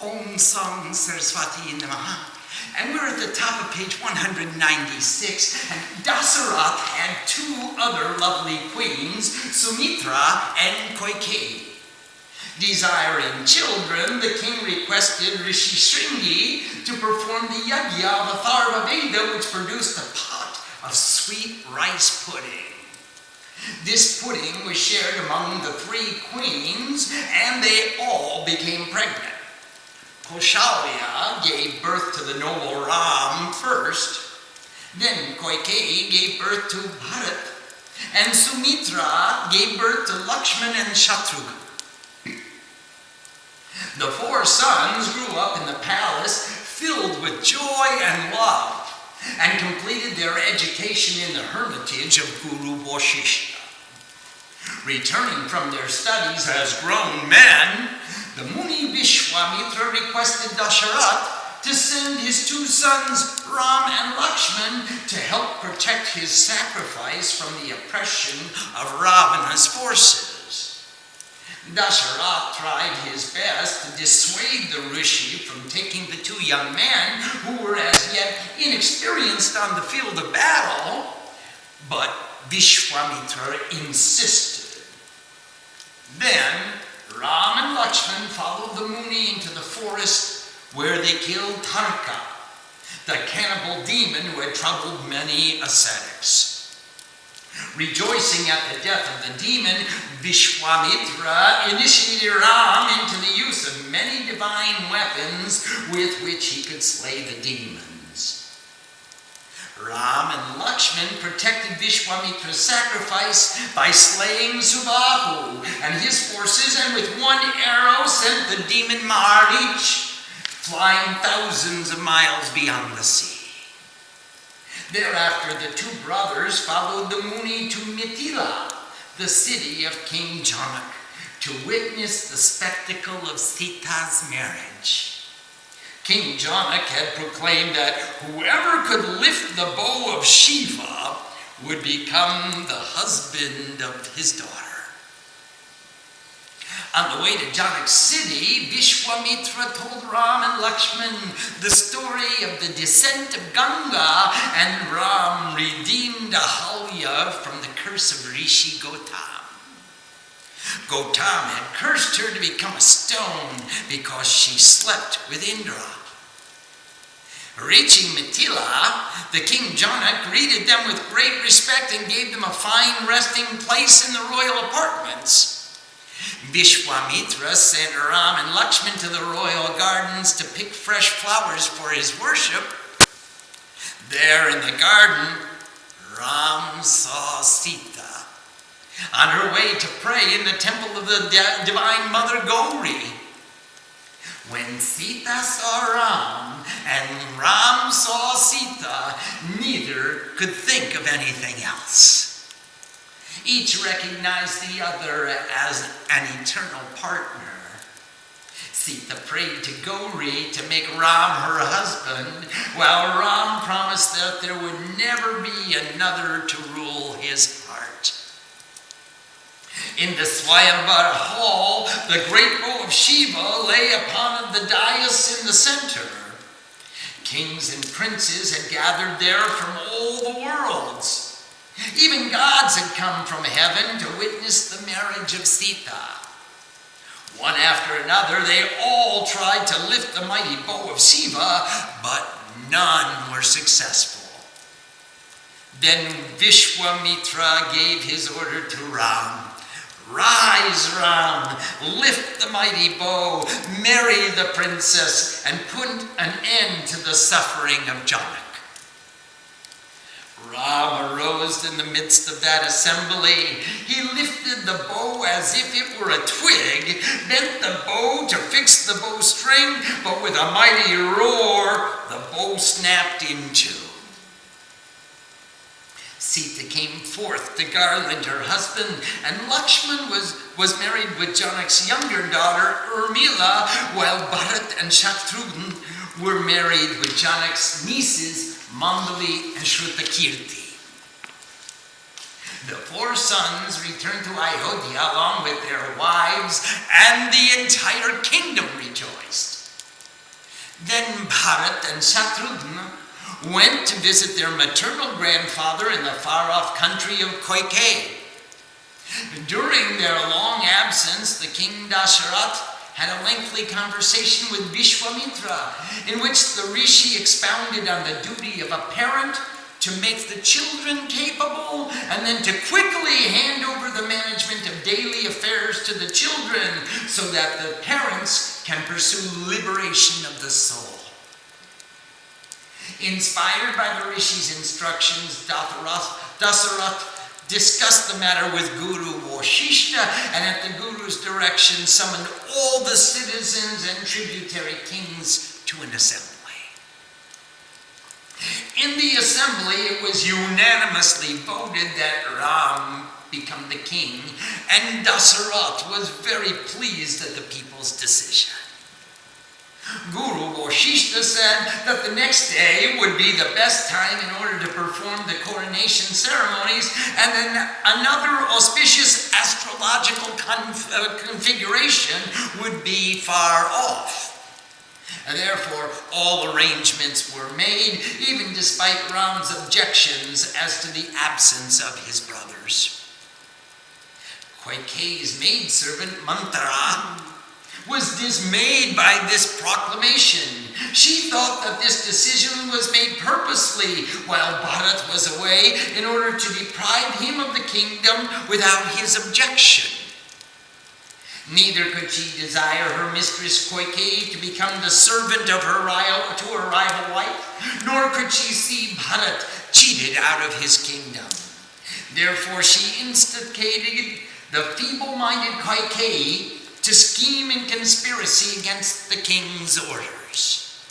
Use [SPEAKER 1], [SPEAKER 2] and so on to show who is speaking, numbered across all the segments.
[SPEAKER 1] Om Sam Saraswati Namaha. And we're at the top of page 196, and Dasarath had two other lovely queens, Sumitra and Kaikeyi. Desiring children, the king requested Rishi Shringi to perform the yajna of Atharva Veda, which produced a pot of sweet rice pudding. This pudding was shared among the three queens, and they all became pregnant. Kaushalya gave birth to the noble Ram first, then Kaikeyi gave birth to Bharat, and Sumitra gave birth to Lakshman and Shatrughan. The four sons grew up in the palace filled with joy and love, and completed their education in the hermitage of Guru Vasishtha. Returning from their studies as grown men, the Muni Vishwamitra requested Dasarath to send his two sons, Ram and Lakshman, to help protect his sacrifice from the oppression of Ravana's forces. Dasarath tried his best to dissuade the rishi from taking the two young men who were as yet inexperienced on the field of battle, but Vishwamitra insisted. Then Ram and Lakshman followed the Muni into the forest where they killed Tarka, the cannibal demon who had troubled many ascetics. Rejoicing at the death of the demon, Vishwamitra initiated Ram into the use of many divine weapons with which he could slay the demons. Ram and Lakshman protected Vishwamitra's sacrifice by slaying Subahu and his forces, and with one arrow sent the demon Maharich flying thousands of miles beyond the sea. Thereafter, the two brothers followed the Muni to Mithila, the city of King Janak, to witness the spectacle of Sita's marriage. King Janak had proclaimed that whoever could lift the bow of Shiva would become the husband of his daughter. On the way to Janak's city, Vishwamitra told Ram and Lakshman the story of the descent of Ganga, and Ram redeemed Ahalya from the curse of Rishi Gautam. Gautam had cursed her to become a stone because she slept with Indra. Reaching Mithila, the King Janak greeted them with great respect and gave them a fine resting place in the royal apartments. Vishwamitra sent Ram and Lakshman to the royal gardens to pick fresh flowers for his worship. There in the garden, Ram saw Sita on her way to pray in the temple of the Divine Mother Gauri. When Sita saw Ram and Ram saw Sita, neither could think of anything else. Each recognized the other as an eternal partner. Sita prayed to Gauri to make Ram her husband, while Ram promised that there would never be another to rule his heart. In the Swayamvara hall, the great bow of Shiva lay upon the dais in the center. Kings and princes had gathered there from all the worlds. Even gods had come from heaven to witness the marriage of Sita. One after another, they all tried to lift the mighty bow of Shiva, but none were successful. Then Vishwamitra gave his order to Ram. Rise, Ram, lift the mighty bow, marry the princess, and put an end to the suffering of Janak. Ram arose in the midst of that assembly. He lifted the bow as if it were a twig, bent the bow to fix the bowstring, but with a mighty roar, the bow snapped in two. Sita came forth to garland her husband, and Lakshman was married with Janak's younger daughter, Urmila, while Bharat and Shatrughan were married with Janak's nieces, Mandali and Shrutakirti. The four sons returned to Ayodhya along with their wives, and the entire kingdom rejoiced. Then Bharat and Shatrugna went to visit their maternal grandfather in the far-off country of Kaikeyi. During their long absence, the king Dasharatha had a lengthy conversation with Vishwamitra, in which the rishi expounded on the duty of a parent to make the children capable and then to quickly hand over the management of daily affairs to the children so that the parents can pursue liberation of the soul. Inspired by the rishi's instructions, Dasarath discussed the matter with Guru Vashishta, and at the Guru's direction summoned all the citizens and tributary kings to an assembly. In the assembly, it was unanimously voted that Ram become the king, and Dasarath was very pleased at the people's decision. Guru Vashishta said that the next day would be the best time in order to perform the coronation ceremonies, and then another auspicious astrological configuration would be far off. And therefore, all arrangements were made, even despite Ram's objections as to the absence of his brothers. Kaikeyi's maidservant, Manthara, was dismayed by this proclamation. She thought that this decision was made purposely while Bharat was away in order to deprive him of the kingdom without his objection. Neither could she desire her mistress Kaikeyi to become the servant of her rival wife, nor could she see Bharat cheated out of his kingdom. Therefore she instigated the feeble-minded Kaikeyi to scheme in conspiracy against the king's orders.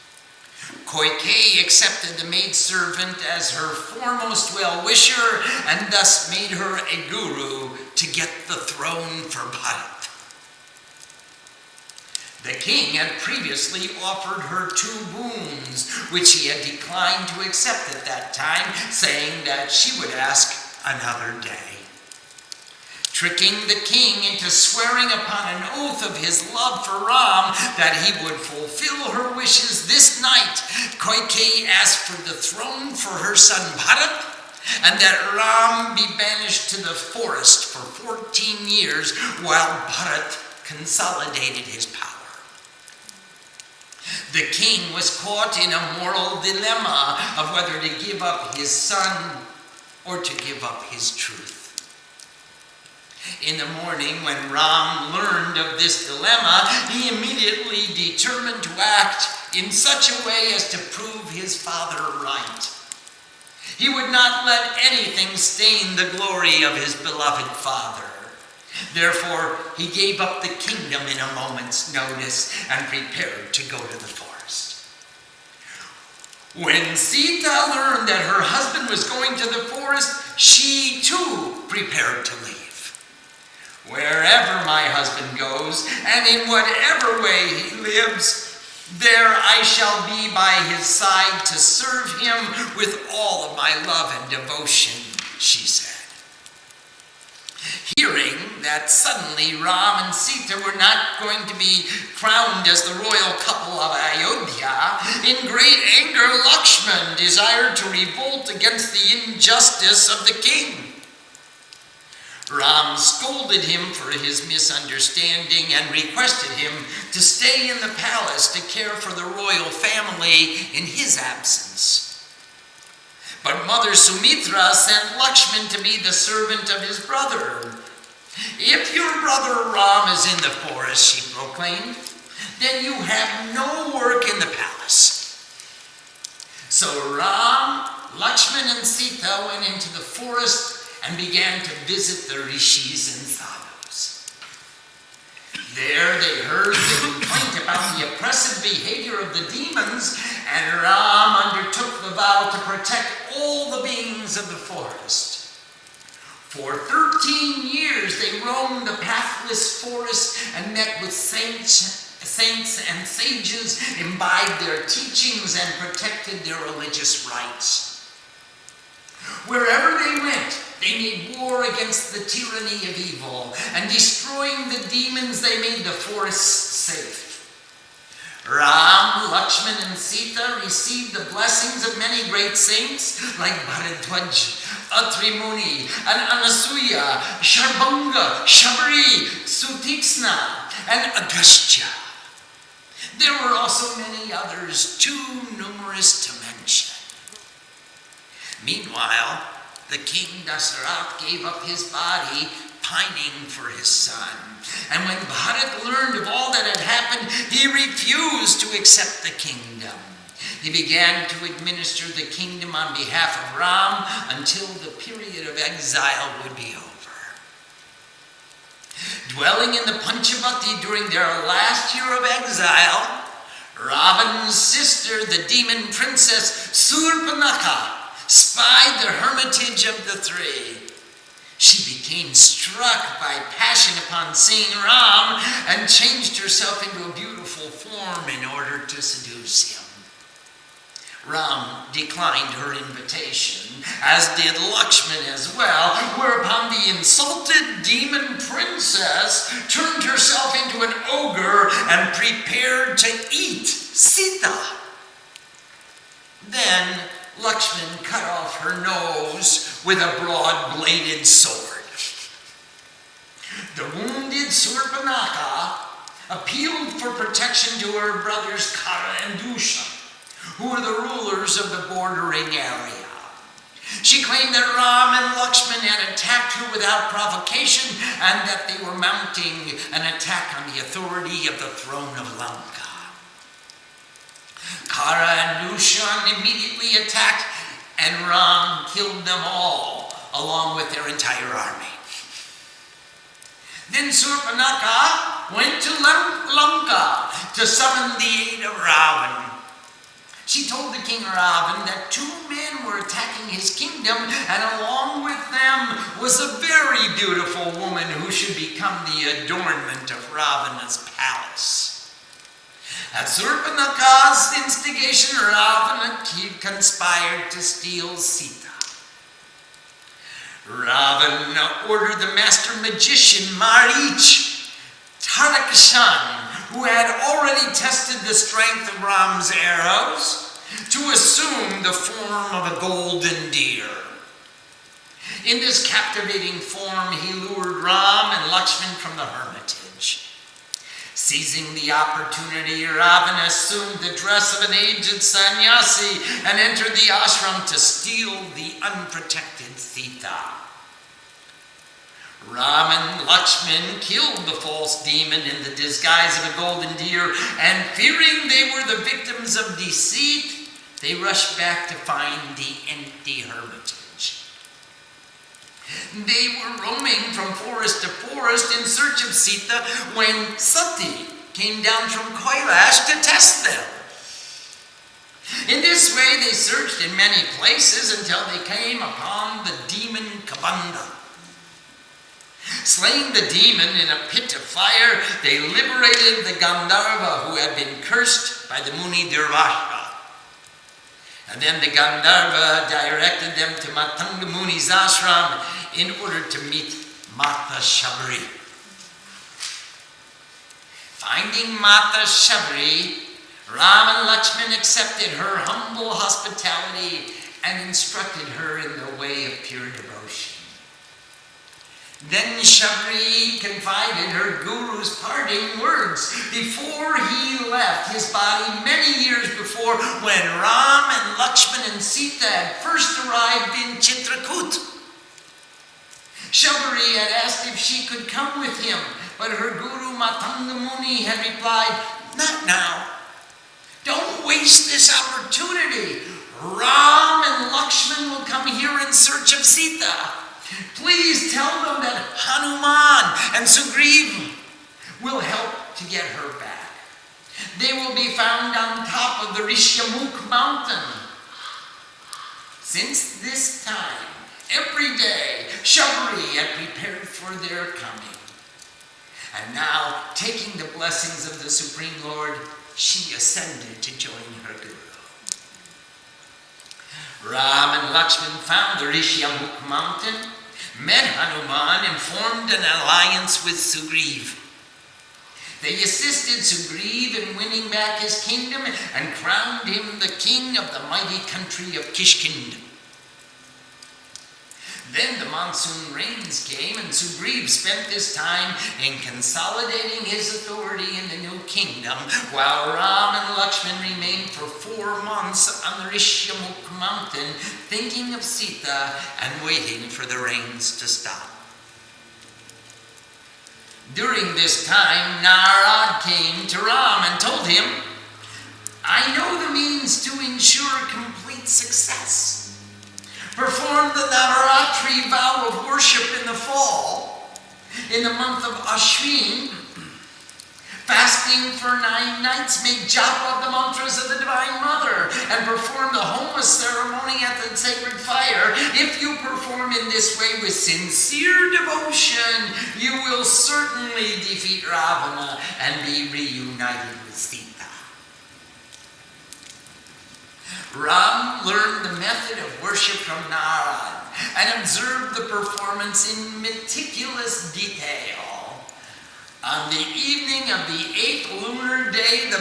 [SPEAKER 1] Kaikeyi accepted the maidservant as her foremost well-wisher and thus made her a guru to get the throne for Bharat. The king had previously offered her 2 boons, which he had declined to accept at that time, saying that she would ask another day. Tricking the king into swearing upon an oath of his love for Ram that he would fulfill her wishes this night, Kaikeyi asked for the throne for her son Bharat, and that Ram be banished to the forest for 14 years while Bharat consolidated his power. The king was caught in a moral dilemma of whether to give up his son or to give up his truth. In the morning, when Ram learned of this dilemma, he immediately determined to act in such a way as to prove his father right. He would not let anything stain the glory of his beloved father. Therefore, he gave up the kingdom in a moment's notice and prepared to go to the forest. When Sita learned that her husband was going to the forest, she too prepared to leave. Wherever my husband goes, and in whatever way he lives, there I shall be by his side to serve him with all of my love and devotion, she said. Hearing that suddenly Ram and Sita were not going to be crowned as the royal couple of Ayodhya, in great anger Lakshman desired to revolt against the injustice of the king. Ram scolded him for his misunderstanding and requested him to stay in the palace to care for the royal family in his absence. But Mother Sumitra sent Lakshman to be the servant of his brother. If your brother Ram is in the forest, she proclaimed, then you have no work in the palace. So Ram, Lakshman, and Sita went into the forest and began to visit the rishis and sadhus. There they heard the complaint about the oppressive behavior of the demons, and Ram undertook the vow to protect all the beings of the forest. For 13 years they roamed the pathless forest and met with saints and sages, imbibed their teachings, and protected their religious rites. Wherever they went, they made war against the tyranny of evil, and destroying the demons, they made the forests safe. Ram, Lakshman, and Sita received the blessings of many great saints like Bharadwaj, Atri Muni, and Anasuya, Sharbanga, Shabari, Sutiksna, and Agastya. There were also many others, too numerous to mention. Meanwhile, the king Dasarath gave up his body, pining for his son. And when Bharat learned of all that had happened, he refused to accept the kingdom. He began to administer the kingdom on behalf of Ram until the period of exile would be over. Dwelling in the Panchavati during their last year of exile, Ravan's sister, the demon princess Surpanakha, spied the hermitage of the three. She became struck by passion upon seeing Ram and changed herself into a beautiful form in order to seduce him. Ram declined her invitation, as did Lakshman as well, whereupon the insulted demon princess turned herself into an ogre and prepared to eat Sita. Then Lakshman cut off her nose with a broad-bladed sword. The wounded Surpanakha appealed for protection to her brothers Kara and Dusha, who were the rulers of the bordering area. She claimed that Ram and Lakshman had attacked her without provocation and that they were mounting an attack on the authority of the throne of Lanka. Kara and Dushan immediately attacked, and Ram killed them all, along with their entire army. Then Surpanakha went to Lanka to summon the aid of Ravan. She told the king Ravan that 2 men were attacking his kingdom, and along with them was a very beautiful woman who should become the adornment of Ravana's palace. At Surpanakha's instigation, Ravana conspired to steal Sita. Ravana ordered the master magician Marich, Tarakashan, who had already tested the strength of Ram's arrows, to assume the form of a golden deer. In this captivating form, he lured Ram and Lakshman from the hermitage. Seizing the opportunity, Ravana assumed the dress of an aged sannyasi and entered the ashram to steal the unprotected Sita. Ram and Lakshman killed the false demon in the disguise of a golden deer, and fearing they were the victims of deceit, they rushed back to find the empty hermitage. They were roaming from forest to forest in search of Sita when Sati came down from Kailash to test them. In this way, they searched in many places until they came upon the demon Kabanda. Slaying the demon in a pit of fire, they liberated the Gandharva who had been cursed by the Muni Durvasha. And then the Gandharva directed them to Matanga Muni's ashram in order to meet Mata Shabari. Finding Mata Shabari, Ram and Lakshman accepted her humble hospitality and instructed her in the way of pure devotion. Then Shabari confided her guru's parting words before he left his body many years before, when Ram and Lakshman and Sita had first arrived in Chitrakoot. Shabari had asked if she could come with him, but her guru Matanga Muni had replied, "Not now. Don't waste this opportunity. Ram and Lakshman will come here in search of Sita. Please tell them that Hanuman and Sugriva will help to get her back. They will be found on top of the Rishyamukh mountain." Since this time, every day, Shabari had prepared for their coming. And now, taking the blessings of the Supreme Lord, she ascended to join her guru. Ram and Lakshman found the Rishyamukh mountain, met Hanuman, and formed an alliance with Sugriva. They assisted Sugriv in winning back his kingdom and crowned him the king of the mighty country of Kishkind. Then the monsoon rains came, and Sugriv spent his time in consolidating his authority in the new kingdom, while Ram and Lakshman remained for 4 months on the Rishyamukh mountain, thinking of Sita and waiting for the rains to stop. During this time, Narad came to Ram and told him, "I know the means to ensure complete success. Perform the Navaratri vow of worship in the fall, in the month of Ashwin, fasting for 9 nights, make japa of the mantras of the Divine Mother, and perform the Homa ceremony at the sacred fire. If you perform in this way with sincere devotion, you will certainly defeat Ravana and be reunited with Sita." Ram learned the method of worship from Narad and observed the performance in meticulous detail. On the evening of the 8th lunar day, the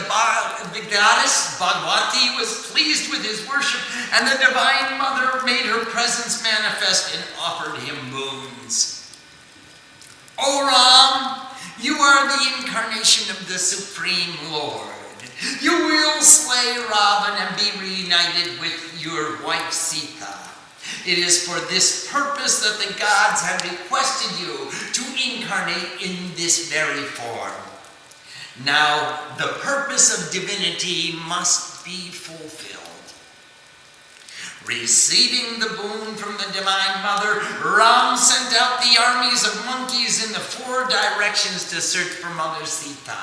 [SPEAKER 1] goddess Bhagwati was pleased with his worship, and the Divine Mother made her presence manifest and offered him boons. "O Ram, you are the incarnation of the Supreme Lord. You will slay Ravan and be reunited with your wife Sita. It is for this purpose that the gods have requested you to incarnate in this very form. Now, the purpose of divinity must be fulfilled." Receiving the boon from the Divine Mother, Ram sent out the armies of monkeys in the 4 directions to search for Mother Sita.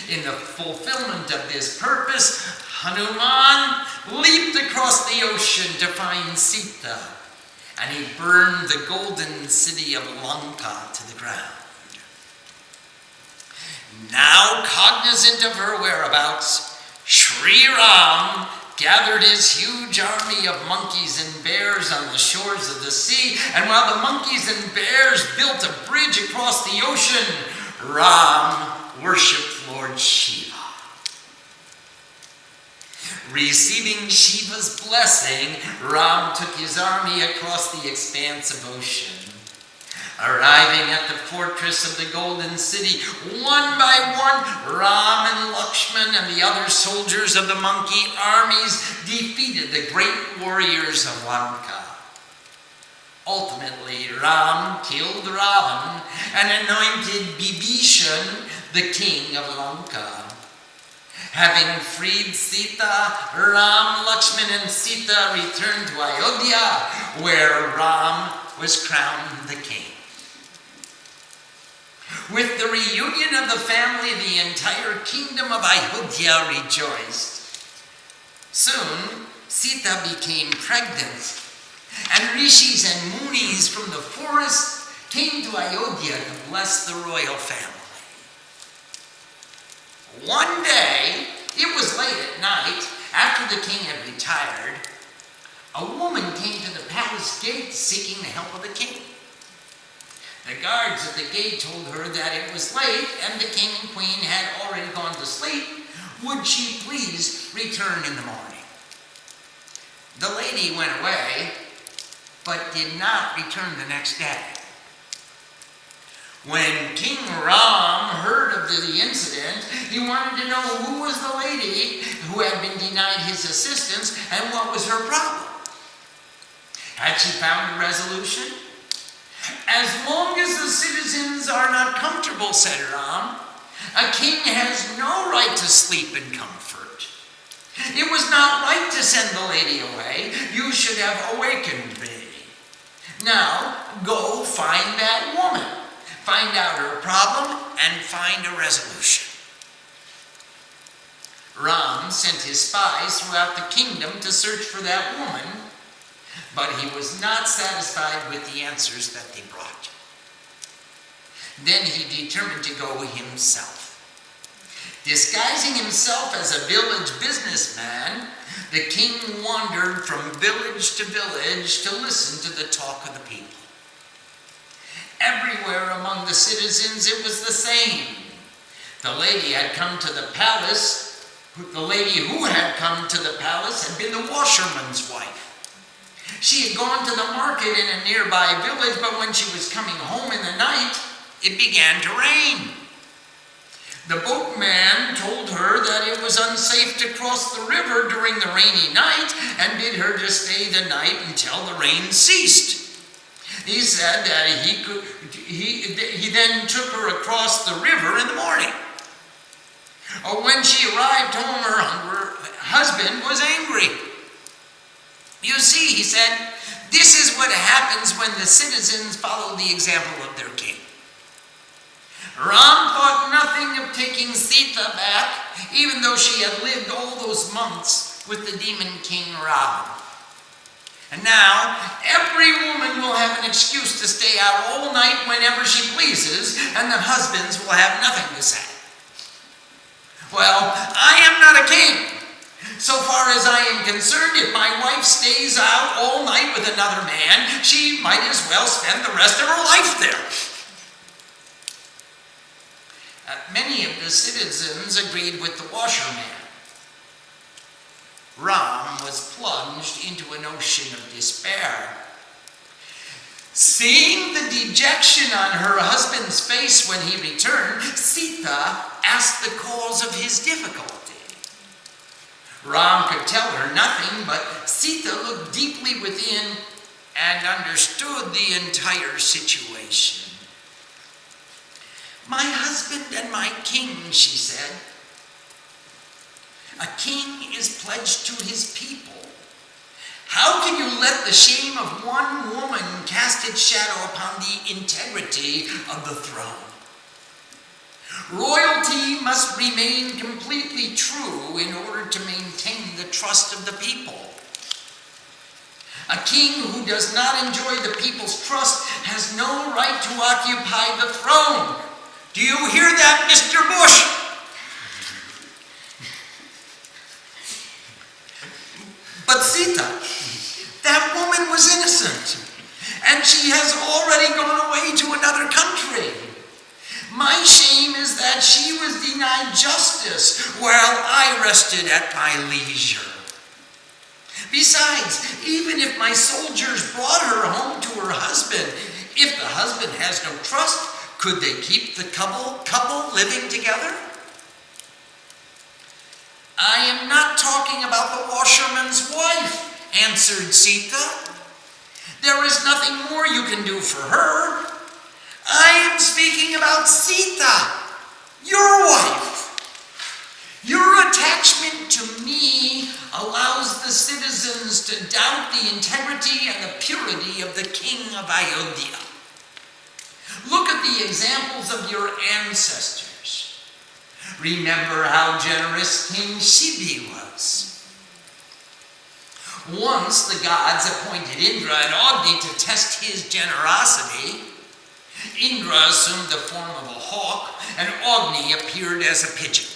[SPEAKER 1] In the fulfillment of this purpose, Hanuman leaped across the ocean to find Sita, and he burned the golden city of Lanka to the ground. Now cognizant of her whereabouts, Sri Ram gathered his huge army of monkeys and bears on the shores of the sea, and while the monkeys and bears built a bridge across the ocean, Ram worshipped Lord Shiva. Receiving Shiva's blessing, Ram took his army across the expanse of ocean. Arriving at the fortress of the Golden City, one by one, Ram and Lakshman and the other soldiers of the monkey armies defeated the great warriors of Lanka. Ultimately, Ram killed Ravan and anointed Bibhishan the king of Lanka. Having freed Sita, Ram, Lakshman, and Sita returned to Ayodhya, where Ram was crowned the king. With the reunion of the family, the entire kingdom of Ayodhya rejoiced. Soon, Sita became pregnant, and rishis and munis from the forest came to Ayodhya to bless the royal family. One day, it was late at night, after the king had retired, a woman came to the palace gate seeking the help of the king. The guards at the gate told her that it was late and the king and queen had already gone to sleep. Would she please return in the morning? The lady went away, but did not return the next day. When King Ram heard of the incident, he wanted to know who was the lady who had been denied his assistance and what was her problem. Had she found a resolution? "As long as the citizens are not comfortable," said Ram, "a king has no right to sleep in comfort. It was not right to send the lady away. You should have awakened me. Now, go find that woman. Find out her problem and find a resolution." Ram sent his spies throughout the kingdom to search for that woman, but he was not satisfied with the answers that they brought. Then he determined to go himself. Disguising himself as a village businessman, the king wandered from village to village to listen to the talk of the people. Everywhere among the citizens it was the same. The lady had come to the palace. The lady who had come to the palace had been the washerman's wife. She had gone to the market in a nearby village, but when she was coming home in the night, it began to rain. The boatman told her that it was unsafe to cross the river during the rainy night and bid her to stay the night until the rain ceased. He said that he then took her across the river in the morning. When she arrived home, her husband was angry. You see, he said, this is what happens when the citizens follow the example of their king. Ram thought nothing of taking Sita back, even though she had lived all those months with the demon king Rama. And now, every woman will have an excuse to stay out all night whenever she pleases, and the husbands will have nothing to say. Well, I am not a king. So far as I am concerned, if my wife stays out all night with another man, she might as well spend the rest of her life there. Many of the citizens agreed with the washerman. Ram was plunged into an ocean of despair. Seeing the dejection on her husband's face when he returned, Sita asked the cause of his difficulty. Ram could tell her nothing, but Sita looked deeply within and understood the entire situation. My husband and my king, she said. A king is pledged to his people. How can you let the shame of one woman cast its shadow upon the integrity of the throne? Royalty must remain completely true in order to maintain the trust of the people. A king who does not enjoy the people's trust has no right to occupy the throne. Do you hear that, Mr. Bush? But Sita, that woman was innocent, and she has already gone away to another country. My shame is that she was denied justice while I rested at my leisure. Besides, even if my soldiers brought her home to her husband, if the husband has no trust, could they keep the couple living together? I am not talking about the washerman's wife, answered Sita. There is nothing more you can do for her. I am speaking about Sita, your wife. Your attachment to me allows the citizens to doubt the integrity and the purity of the king of Ayodhya. Look at the examples of your ancestors. Remember how generous King Shivi was. Once the gods appointed Indra and Agni to test his generosity. Indra assumed the form of a hawk, and Agni appeared as a pigeon.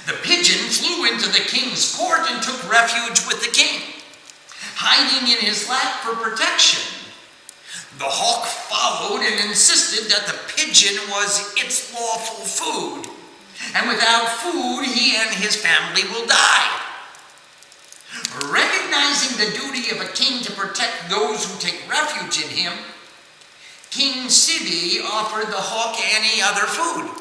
[SPEAKER 1] The pigeon flew into the king's court and took refuge with the king, hiding in his lap for protection. The hawk followed and insisted that the pigeon was its lawful food, and without food he and his family will die. Recognizing the duty of a king to protect those who take refuge in him, King Shivi offered the hawk any other food.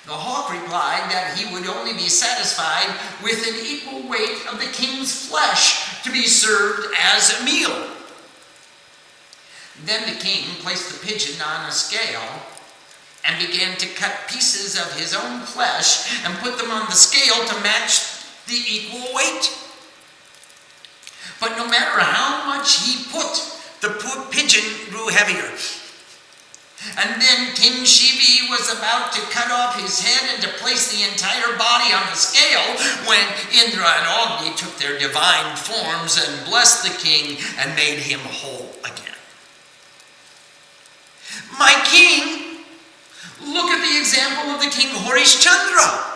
[SPEAKER 1] The hawk replied that he would only be satisfied with an equal weight of the king's flesh to be served as a meal. Then the king placed the pigeon on a scale and began to cut pieces of his own flesh and put them on the scale to match the equal weight. But no matter how much he put, the pigeon grew heavier. And then King Shivi was about to cut off his head and to place the entire body on the scale when Indra and Agni took their divine forms and blessed the king and made him whole again. My king, look at the example of the king Harishchandra,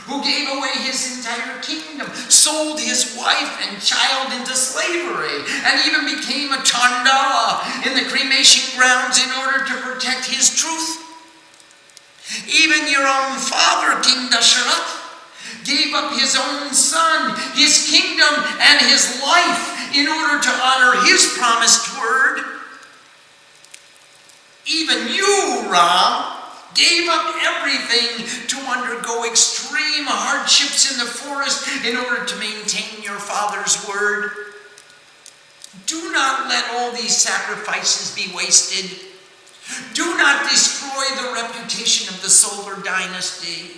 [SPEAKER 1] who gave away his entire kingdom, sold his wife and child into slavery, and even became a Chandala in the cremation grounds in order to protect his truth. Even your own father, King Dasharatha, gave up his own son, his kingdom, and his life in order to honor his promised word. Even you, Ram, gave up everything to undergo extreme hardships in the forest in order to maintain your father's word. Do not let all these sacrifices be wasted. Do not destroy the reputation of the solar dynasty.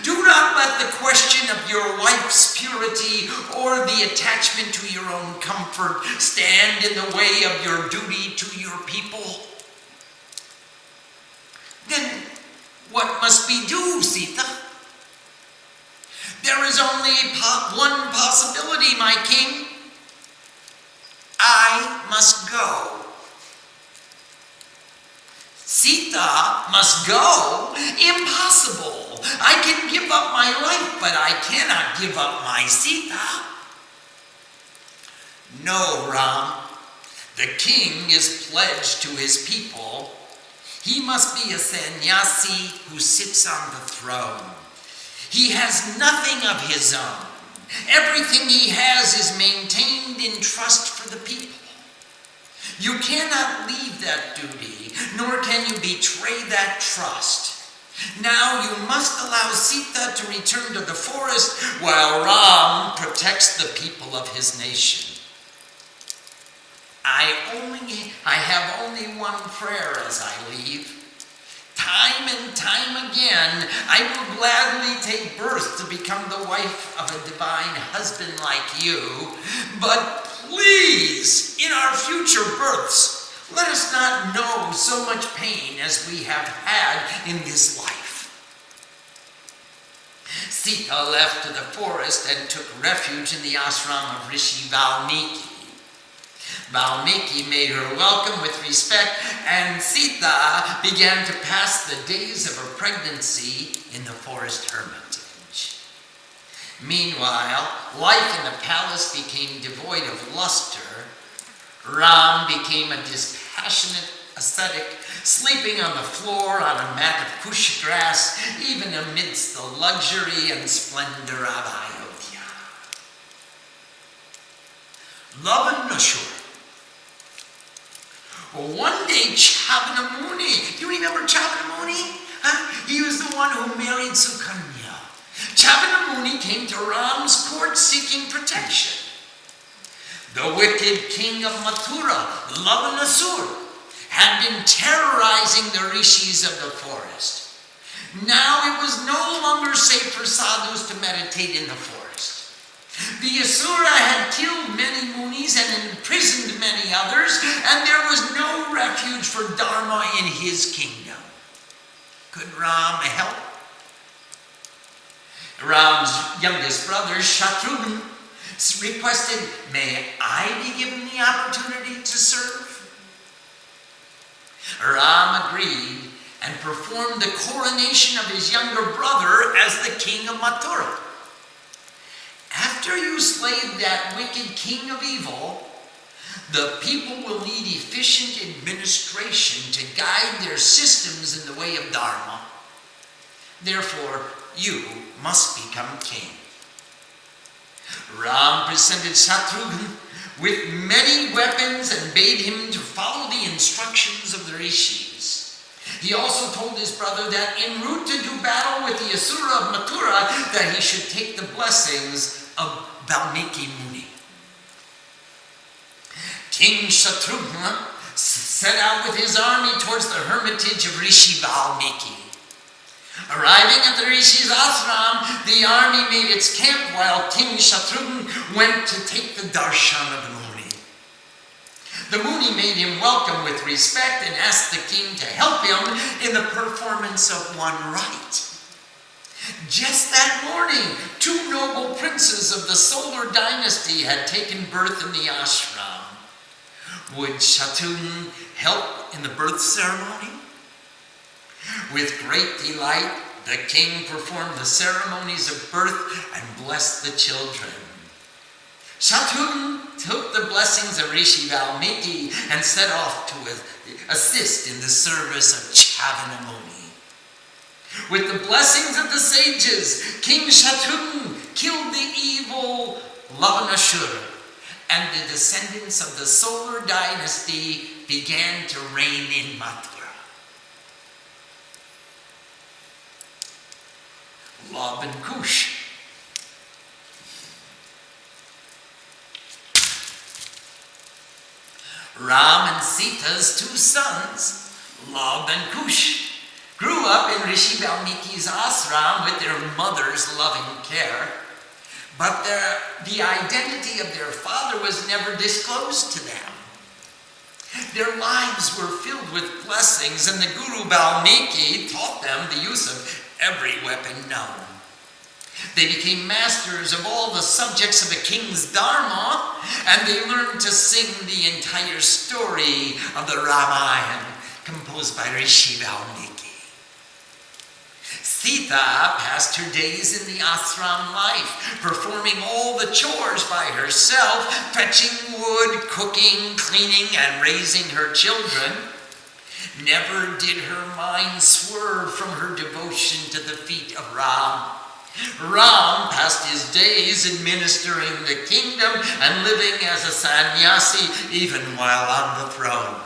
[SPEAKER 1] Do not let the question of your wife's purity or the attachment to your own comfort stand in the way of your duty to your people. Then what must we do, Sita? There is only one possibility, my king. I must go. Sita must go? Impossible. I can give up my life, but I cannot give up my Sita. No, Ram. The king is pledged to his people. He must be a sannyasi who sits on the throne. He has nothing of his own. Everything he has is maintained in trust for the people. You cannot leave that duty, nor can you betray that trust. Now you must allow Sita to return to the forest while Ram protects the people of his nation. I have only one prayer as I leave. Time and time again, I will gladly take birth to become the wife of a divine husband like you. But please, in our future births, let us not know so much pain as we have had in this life. Sita left to the forest and took refuge in the ashram of Rishi Valmiki. Valmiki made her welcome with respect, and Sita began to pass the days of her pregnancy in the forest hermitage. Meanwhile, life in the palace became devoid of luster. Ram became a dispassionate ascetic, sleeping on the floor on a mat of kush grass, even amidst the luxury and splendor of Ayodhya. Lavanashura. One day, Chavanamuni, you remember Chavanamuni? Huh? He was the one who married Sukanya. Chavanamuni came to Ram's court seeking protection. The wicked king of Mathura, Lavanashura, had been terrorizing the rishis of the forest. Now it was no longer safe for sadhus to meditate in the forest. The Asura had killed many munis and imprisoned many others, and there was no refuge for Dharma in his kingdom. Could Ram help? Ram's youngest brother, Shatrughan, requested, "May I be given the opportunity to serve?" Ram agreed and performed the coronation of his younger brother as the king of Mathura. After you slay that wicked king of evil, the people will need efficient administration to guide their systems in the way of Dharma. Therefore, you must become king. Ram presented Shatrughan with many weapons and bade him to follow the instructions of the rishis. He also told his brother that en route to do battle with the Asura of Mathura, that he should take the blessings of Valmiki Muni. King Shatrughan set out with his army towards the hermitage of Rishi Valmiki. Arriving at the Rishi's ashram, the army made its camp while King Shatrughan went to take the darshan of the Muni. The Muni made him welcome with respect and asked the king to help him in the performance of one rite. Just that morning, 2 noble princes of the solar dynasty had taken birth in the ashram. Would Shatrughan help in the birth ceremony? With great delight, the king performed the ceremonies of birth and blessed the children. Shatrughan took the blessings of Rishi Valmiki and set off to assist in the service of Chavanamuni. With the blessings of the sages, King Shatun killed the evil Lavanashura, and the descendants of the solar dynasty began to reign in Mathura. Lav and Kush. Ram and Sita's two sons, Lav and Kush, grew up in Rishi Valmiki's ashram with their mother's loving care, but the identity of their father was never disclosed to them. Their lives were filled with blessings, and the Guru Valmiki taught them the use of every weapon known. They became masters of all the subjects of a king's dharma, and they learned to sing the entire story of the Ramayana composed by Rishi Valmiki. Sita passed her days in the ashram life, performing all the chores by herself, fetching wood, cooking, cleaning, and raising her children. Never did her mind swerve from her devotion to the feet of Ram. Ram passed his days administering the kingdom and living as a sannyasi even while on the throne.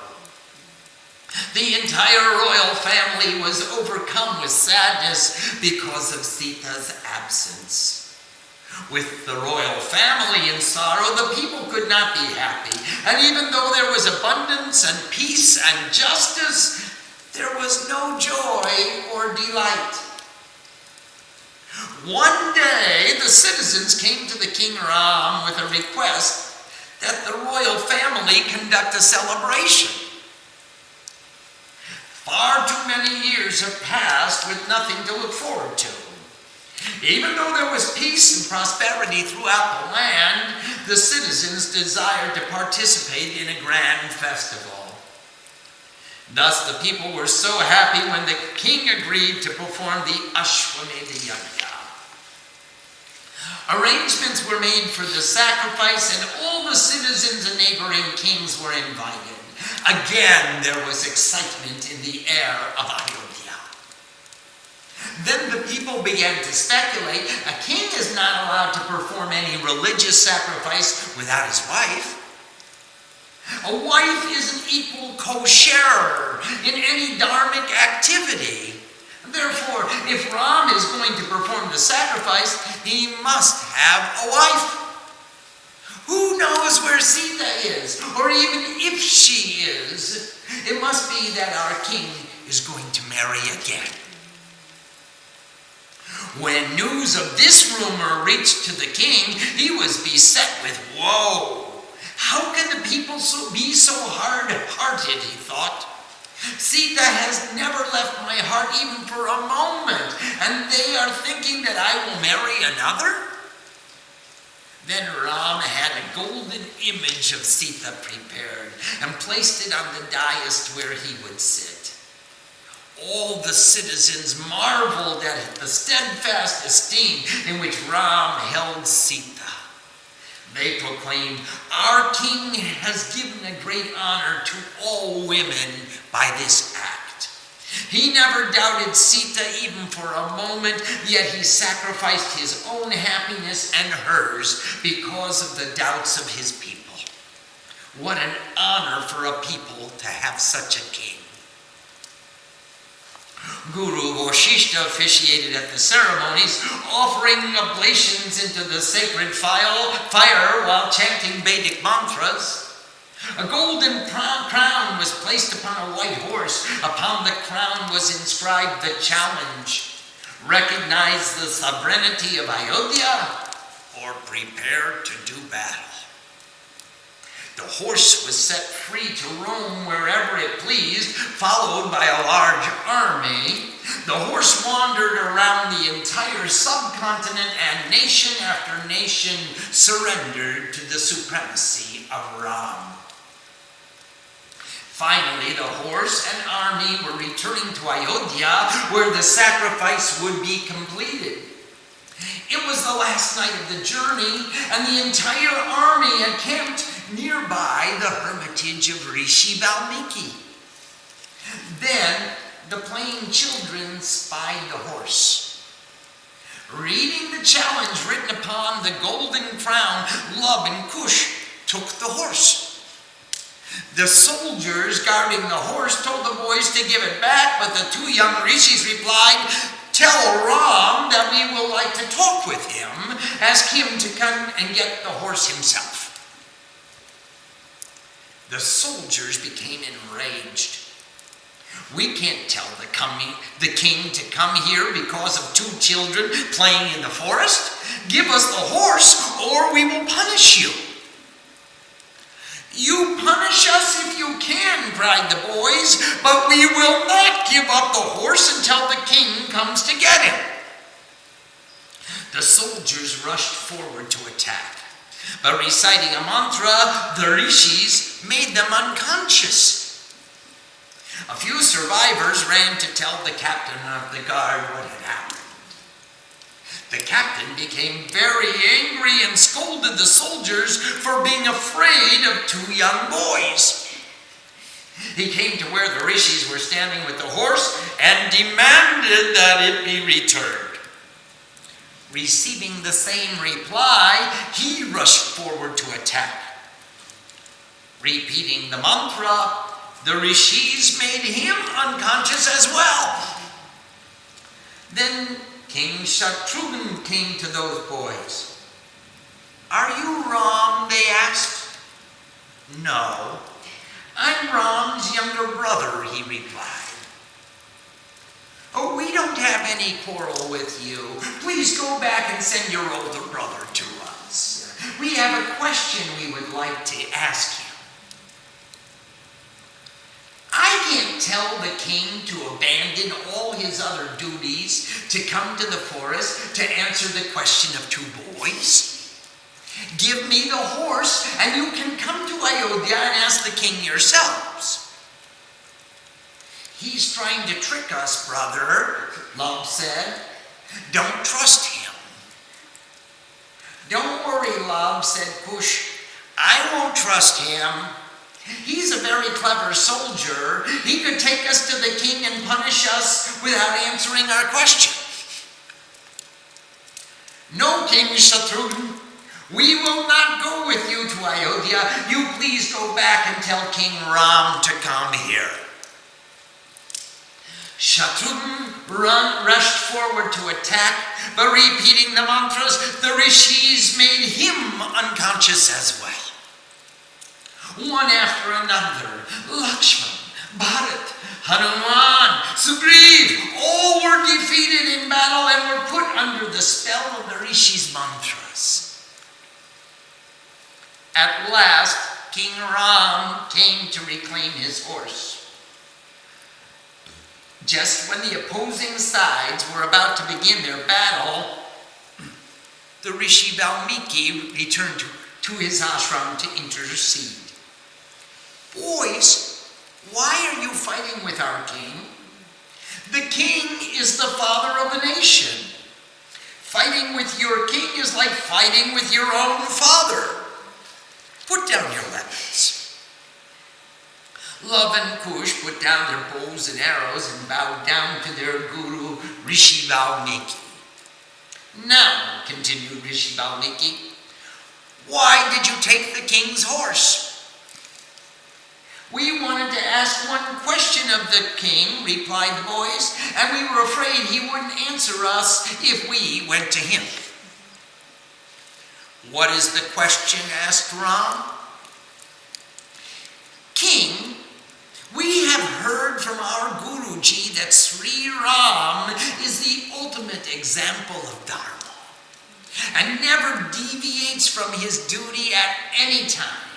[SPEAKER 1] The entire royal family was overcome with sadness because of Sita's absence. With the royal family in sorrow, the people could not be happy. And even though there was abundance and peace and justice, there was no joy or delight. One day, the citizens came to the King Ram with a request that the royal family conduct a celebration. Far too many years have passed with nothing to look forward to. Even though there was peace and prosperity throughout the land, the citizens desired to participate in a grand festival. Thus, the people were so happy when the king agreed to perform the Ashwamedha Yajna. Arrangements were made for the sacrifice, and all the citizens and neighboring kings were invited. Again, there was excitement in the air of Ayodhya. Then the people began to speculate, a king is not allowed to perform any religious sacrifice without his wife. A wife is an equal co-sharer in any dharmic activity. Therefore, if Ram is going to perform the sacrifice, he must have a wife. Who knows where Sita is, or even if she is? It must be that our king is going to marry again. When news of this rumor reached to the king, he was beset with woe. How can the people be so hard-hearted, he thought. Sita has never left my heart even for a moment, and they are thinking that I will marry another? Then Ram had a golden image of Sita prepared and placed it on the dais where he would sit. All the citizens marveled at the steadfast esteem in which Ram held Sita. They proclaimed, our king has given a great honor to all women by this act. He never doubted Sita even for a moment, yet he sacrificed his own happiness and hers because of the doubts of his people. What an honor for a people to have such a king. Guru Vasishta officiated at the ceremonies, offering oblations into the sacred fire while chanting Vedic mantras. A golden crown was placed upon a white horse. Upon the crown was inscribed the challenge: recognize the sovereignty of Ayodhya or prepare to do battle. The horse was set free to roam wherever it pleased, followed by a large army. The horse wandered around the entire subcontinent, and nation after nation surrendered to the supremacy of Ram. Finally, the horse and army were returning to Ayodhya, where the sacrifice would be completed. It was the last night of the journey, and the entire army encamped nearby the hermitage of Rishi Valmiki. Then the plain children spied the horse. Reading the challenge written upon the golden crown, Lav and Kush took the horse. The soldiers guarding the horse told the boys to give it back, but the two young rishis replied, "Tell Ram that we will like to talk with him. Ask him to come and get the horse himself." The soldiers became enraged. "We can't tell the king to come here because of two children playing in the forest. Give us the horse or we will punish you." "You punish us if you can," cried the boys, "but we will not give up the horse until the king comes to get him." The soldiers rushed forward to attack, but reciting a mantra, the rishis made them unconscious. A few survivors ran to tell the captain of the guard what had happened. The captain became very angry and scolded the soldiers for being afraid of two young boys. He came to where the rishis were standing with the horse and demanded that it be returned. Receiving the same reply, he rushed forward to attack. Repeating the mantra, the rishis made him unconscious as well. Then King Shatrughan came to those boys. "Are you Ram?" they asked. "No, I'm Ram's younger brother," he replied. "Oh, we don't have any quarrel with you. Please go back and send your older brother to us. We have a question we would like to ask you." "I can't tell the king to abandon all his other duties to come to the forest to answer the question of two boys. Give me the horse and you can come to Ayodhya and ask the king yourselves." "He's trying to trick us, brother," Lav said. "Don't trust him." "Don't worry, Lav," said Kush. "I won't trust him. He's a very clever soldier. He could take us to the king and punish us without answering our question." "No, King Shatrughan, we will not go with you to Ayodhya. You please go back and tell King Ram to come here." Shatrughan rushed forward to attack, but repeating the mantras, the rishis made him unconscious as well. One after another, Lakshman, Bharat, Hanuman, Sugriv, all were defeated in battle and were put under the spell of the rishis' mantras. At last, King Ram came to reclaim his horse. Just when the opposing sides were about to begin their battle, the Rishi Valmiki returned to his ashram to intercede. "Boys, why are you fighting with our king? The king is the father of the nation. Fighting with your king is like fighting with your own father. Put down your weapons." Lav and Kush put down their bows and arrows and bowed down to their guru, Rishi Valmiki. "Now," continued Rishi Valmiki, "why did you take the king's horse?" "We wanted to ask one question of the king," replied the boys, "and we were afraid he wouldn't answer us if we went to him." "What is the question?" asked Ram. "King, we have heard from our Guruji that Sri Ram is the ultimate example of Dharma and never deviates from his duty at any time.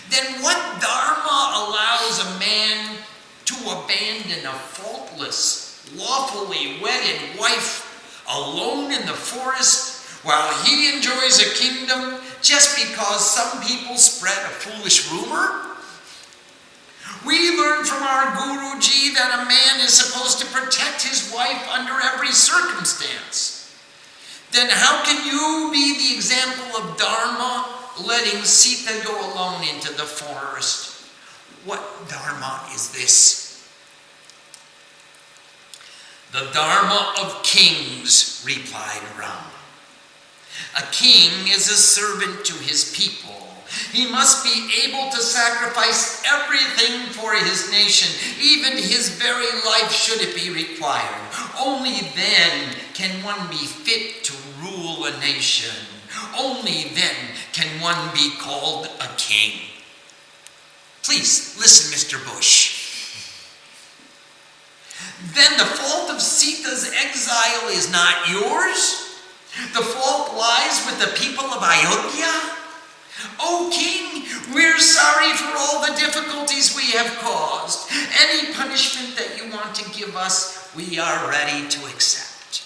[SPEAKER 1] Then what dharma allows a man to abandon a faultless, lawfully wedded wife alone in the forest while he enjoys a kingdom just because some people spread a foolish rumor? We learn from our Guruji that a man is supposed to protect his wife under every circumstance. Then how can you be the example of Dharma, letting Sita go alone into the forest? What Dharma is this?" The dharma of kings, replied Rama. A king is a servant to his people. He must be able to sacrifice everything for his nation, even his very life should it be required. Only then can one be fit to rule a nation. Only then can one be called a king. Please listen, Mr. Bush. Then the fault of Sita's exile is not yours? The fault lies with the people of Ayodhya? O king, we're sorry for all the difficulties we have caused. Any punishment that you want to give us, we are ready to accept.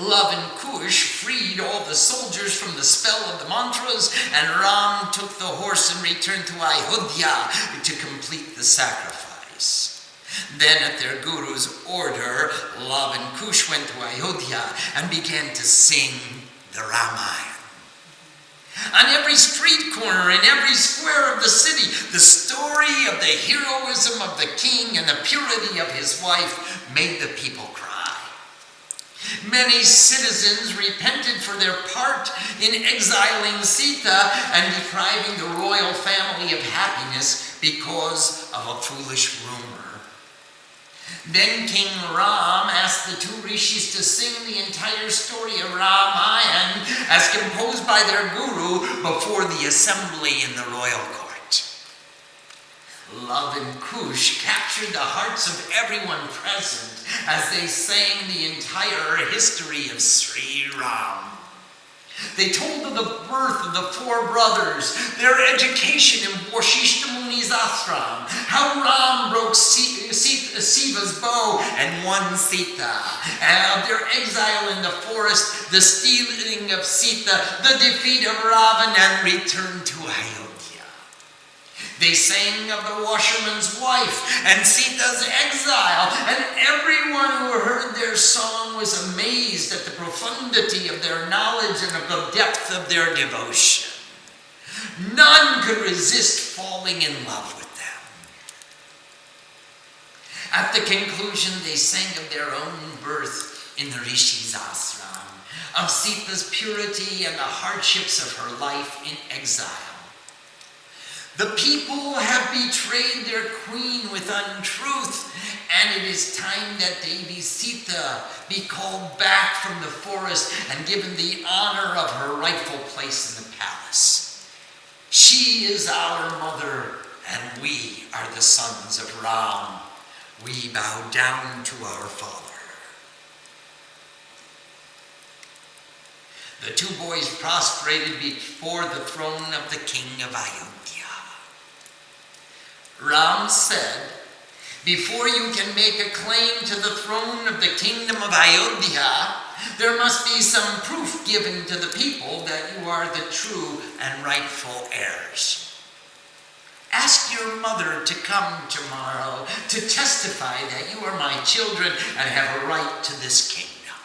[SPEAKER 1] Lav and Kush freed all the soldiers from the spell of the mantras, and Ram took the horse and returned to Ayodhya to complete the sacrifice. Then at their guru's order, Lav and Kush went to Ayodhya and began to sing the Ramayana. On every street corner, in every square of the city, the story of the heroism of the king and the purity of his wife made the people cry. Many citizens repented for their part in exiling Sita and depriving the royal family of happiness because of a foolish rumor. Then King Ram asked the two rishis to sing the entire story of Ramayana as composed by their guru before the assembly in the royal court. Lav and Kush captured the hearts of everyone present as they sang the entire history of Sri Ram. They told of the birth of the four brothers, their education in Vashishta Muni's ashram, how Ram broke Siva's bow and won Sita, and of their exile in the forest, the stealing of Sita, the defeat of Ravan, and return to Ayodhya. They sang of the washerman's wife and Sita's exile, and everyone who heard their song was amazed at the profundity of their knowledge and of the depth of their devotion. None could resist falling in love with them. At the conclusion, they sang of their own birth in the Rishi's ashram, of Sita's purity and the hardships of her life in exile. The people have betrayed their queen with untruth, and it is time that Devi Sita be called back from the forest and given the honor of her rightful place in the palace. She is our mother, and we are the sons of Ram. We bow down to our father. The two boys prostrated before the throne of the king of Ayodhya. Ram said, "Before you can make a claim to the throne of the kingdom of Ayodhya, there must be some proof given to the people that you are the true and rightful heirs. Ask your mother to come tomorrow to testify that you are my children and have a right to this kingdom."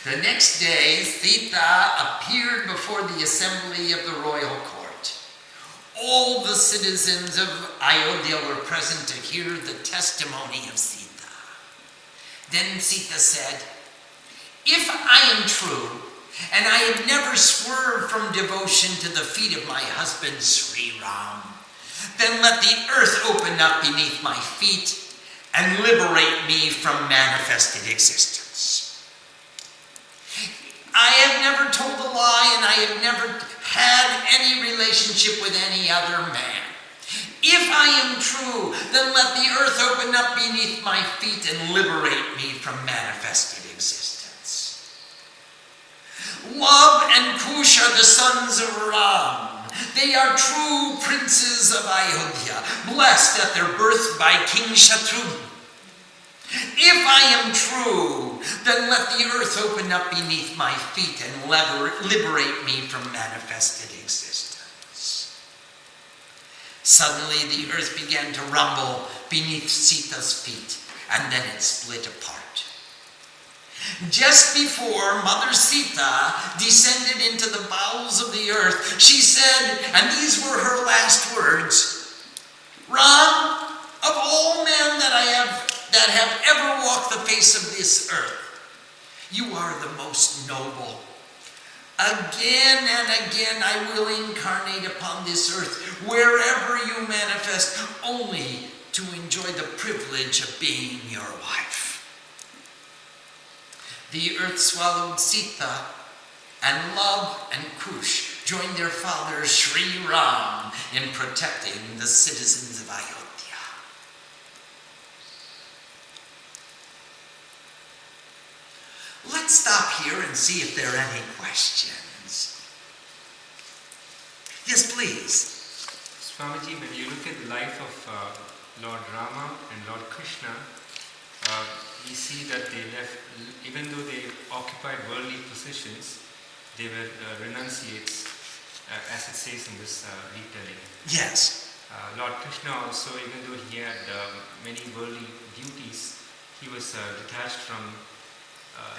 [SPEAKER 1] The next day, Sita appeared before the assembly of the royal court. All the citizens of Ayodhya were present to hear the testimony of Sita. Then Sita said, "If I am true, and I have never swerved from devotion to the feet of my husband Sri Ram, then let the earth open up beneath my feet and liberate me from manifested existence. I have never told a lie, and I have never had any relationship with any other man. If I am true, then let the earth open up beneath my feet and liberate me from manifested existence. Lav and Kush are the sons of Ram. They are true princes of Ayodhya, blessed at their birth by King Shatrugna. If I am true, then let the earth open up beneath my feet and liberate me from manifested existence." Suddenly the earth began to rumble beneath Sita's feet, and then it split apart. Just before Mother Sita descended into the bowels of the earth, she said, and these were her last words, "Ram, of all men that have ever walked the face of this earth, you are the most noble. Again and again I will incarnate upon this earth, wherever you manifest, only to enjoy the privilege of being your wife. The earth swallowed Sita, and Lav and Kush joined their father Sri Ram in protecting the citizens of Ayodhya. Let's stop here and see if there are any questions. Yes, please.
[SPEAKER 2] Swamiji, when you look at the life of Lord Rama and Lord Krishna, we see that they left, even though they occupied worldly positions, they were renunciates, as it says in this retelling.
[SPEAKER 1] Yes.
[SPEAKER 2] Lord Krishna also, even though he had many worldly beauties, he was detached from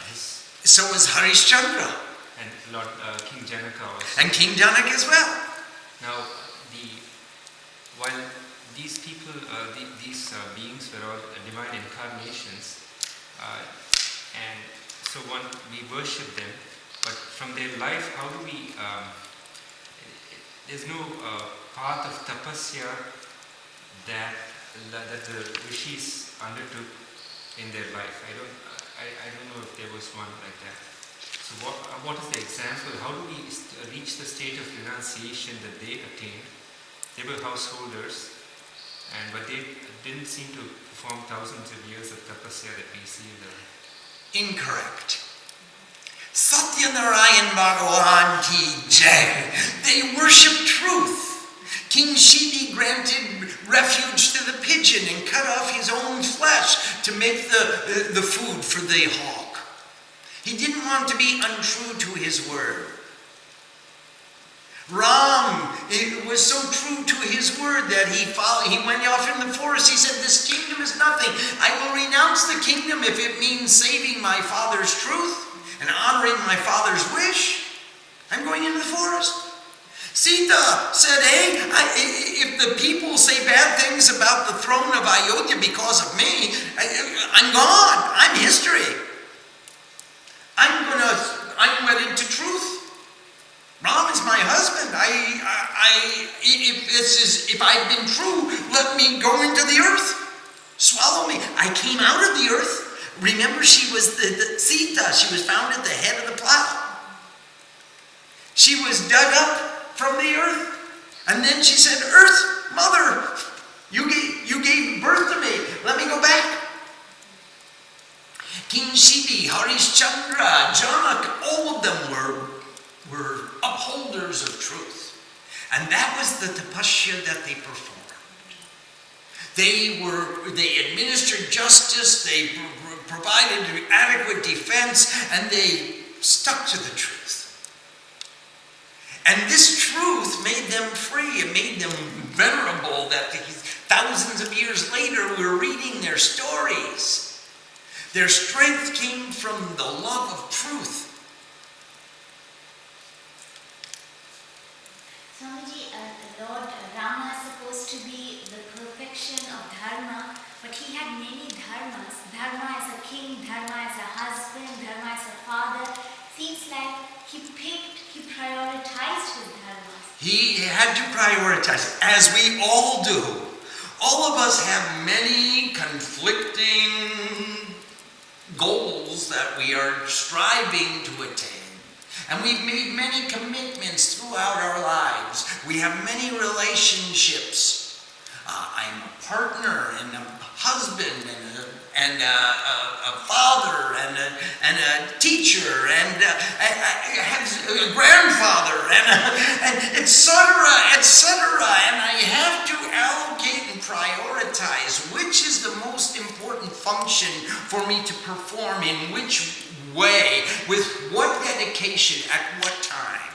[SPEAKER 2] his...
[SPEAKER 1] So was Harishchandra.
[SPEAKER 2] And Lord King Janaka also.
[SPEAKER 1] And King Janaka as well.
[SPEAKER 2] Now, while these people, these beings were all divine incarnations, and so we worship them, but from their life, how do we, there's no path of tapasya that the rishis undertook in their life. I don't know if there was one like that. So what is the example? How do we reach the state of renunciation that they attained? They were householders, but they didn't seem to perform thousands of years of tapasya that we see in the...
[SPEAKER 1] Incorrect. Satyanarayan Bhagavan ki jai. They worship truth. King Shibi granted refuge to the pigeon and cut off his own flesh to make the food for the hawk. He didn't want to be untrue to his word. Ram was so true to his word that he went off in the forest. He said, this kingdom is nothing. I will renounce the kingdom if it means saving my father's truth and honoring my father's wish. I'm going into the forest. Sita said, hey, if the people say bad things about the throne of Ayodhya because of me, I'm gone. I'm history. I'm wedded to truth. Ram is my husband. If I've been true, let me go into the earth. Swallow me. I came out of the earth. Remember, she was the Sita. She was found at the head of the plow. She was dug up from the earth. And then she said, Earth, Mother, you gave birth to me. Let me go back. King Shibi, Harishchandra, Janaka, all of them were upholders of truth. And that was the tapasya that they performed. They administered justice, they provided adequate defense, and they stuck to the truth. And this truth made them free. It made them venerable, that thousands of years later we're reading their stories. Their strength came from the love of truth.
[SPEAKER 3] Swamiji, Lord Rama is supposed to be the perfection of dharma, but he had many dharmas. Dharma as a king, dharma as a husband, dharma as a father. Seems like he prioritized his dharmas.
[SPEAKER 1] He had to prioritize, as we all do. All of us have many conflicting goals that we are striving to attain. And we've made many commitments throughout our lives. We have many relationships. I'm a partner and a husband and a father and a teacher and a grandfather and etc., etc. And I have to allocate and prioritize which is the most important function for me to perform in which way, with what dedication, at what time.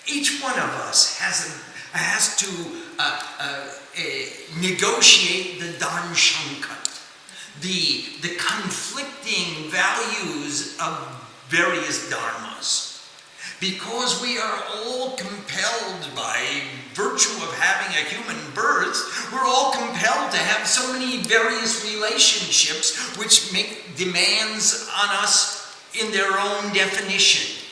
[SPEAKER 1] Each one of us has to negotiate the danshankat, the conflicting values of various dharmas, because we are all compelled by virtue of having a human birth, we're all compelled to have so many various relationships which make demands on us in their own definition.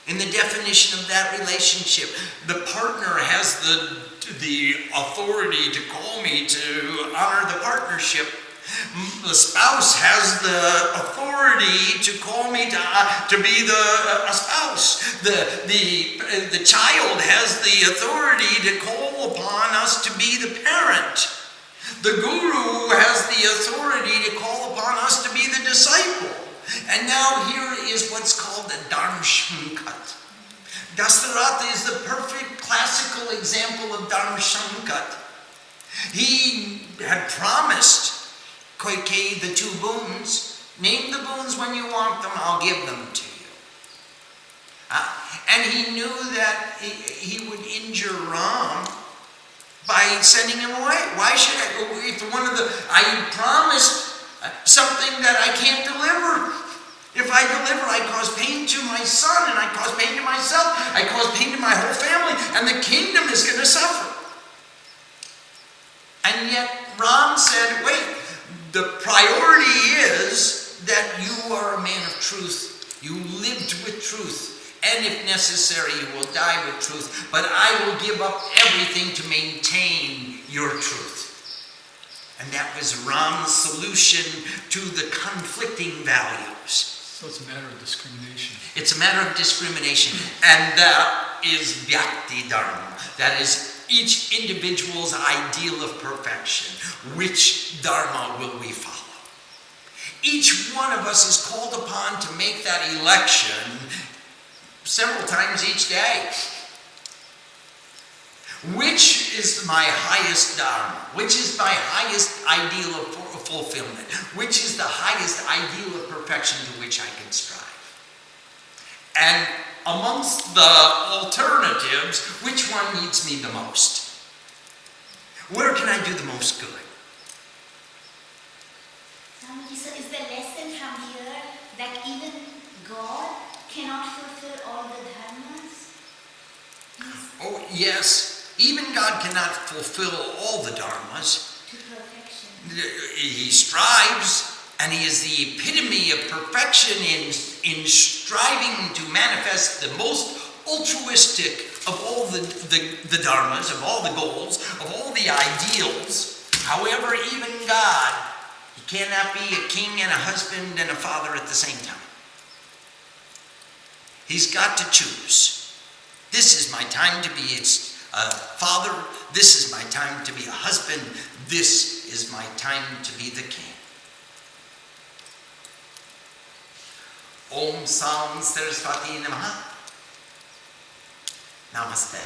[SPEAKER 1] In the definition of that relationship, the partner has the authority to call me to honor the partnership. The spouse has the authority to call me to be a spouse. The child has the authority to call upon us to be the parent. The guru has the authority to call upon us to be the disciple. And now here is what's called the Dharmashankat. Dasharatha is the perfect classical example of Dharmashankat. He had promised Kaikeyi the 2 boons. Name the boons when you want them, I'll give them to you. And he knew that he would injure Ram by sending him away. Why should I? If I promised something that I can't deliver. If I deliver, I cause pain to my son, and I cause pain to myself. I cause pain to my whole family, and the kingdom is going to suffer. And yet Ram said, wait, the priority is that you are a man of truth. You lived with truth, and if necessary, you will die with truth. But I will give up everything to maintain your truth. And that was Ram's solution to the conflicting values.
[SPEAKER 4] So it's a matter of discrimination.
[SPEAKER 1] It's a matter of discrimination. And that is Bhakti Dharma. That is each individual's ideal of perfection. Which Dharma will we follow? Each one of us is called upon to make that election several times each day. Which is my highest Dharma? Which is my highest ideal of fulfillment? Which is the highest ideal of perfection to which I can strive? And amongst the alternatives, which one needs me the most? Where can I do the most good?
[SPEAKER 3] Swamiji, so is the lesson from here that even God cannot fulfill all the dharmas?
[SPEAKER 1] Oh, yes. Even God cannot fulfill all the dharmas.
[SPEAKER 3] To perfection.
[SPEAKER 1] He strives, and he is the epitome of perfection in striving to manifest the most altruistic of all the dharmas, of all the goals, of all the ideals. However, even God, he cannot be a king and a husband and a father at the same time. He's got to choose. This is my time to be a father. This is my time to be a husband. This is my time to be the king. Om Sam Saraswati Namaha. Namaste.